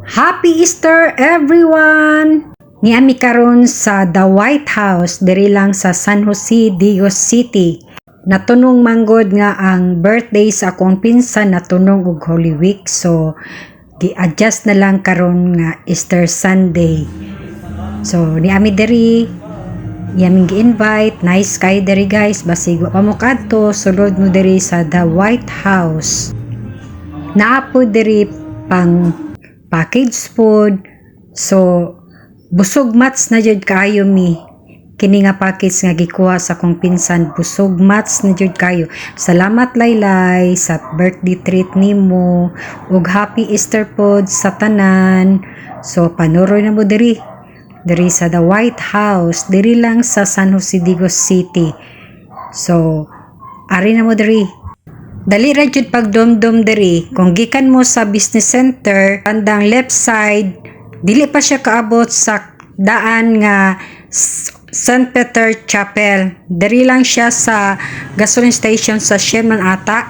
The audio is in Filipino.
Happy Easter everyone! Niami karon sa The White House diri lang sa San Jose, Digos City. Natunong manggod nga ang birthday sa akong pinsan natunong og Holy Week, so gi-adjust na lang karon nga Easter Sunday. So niami diri, yaming gi-invite, nice kay diri guys, basig wa pa mo kadto, sulod mo diri sa The White House. Naapo diri pang packaged food, so busog mats na jud kayo mi. Kini nga package nga gikuha sa kong pinsan, busog mats na jud kayo. Salamat Laylay sa birthday treat nimo ug happy Easter pod sa tanan. So panuroy na mo diri sa The White House, diri lang sa San Jose, Digos City. So ari na mo diri. Dali ra jud pag domdom diri. Kung gikan mo sa business center, bandang left side, dili pa siya kaabot sa daan nga St. Peter Chapel. Diri lang siya sa gasoline station sa Sherman ata.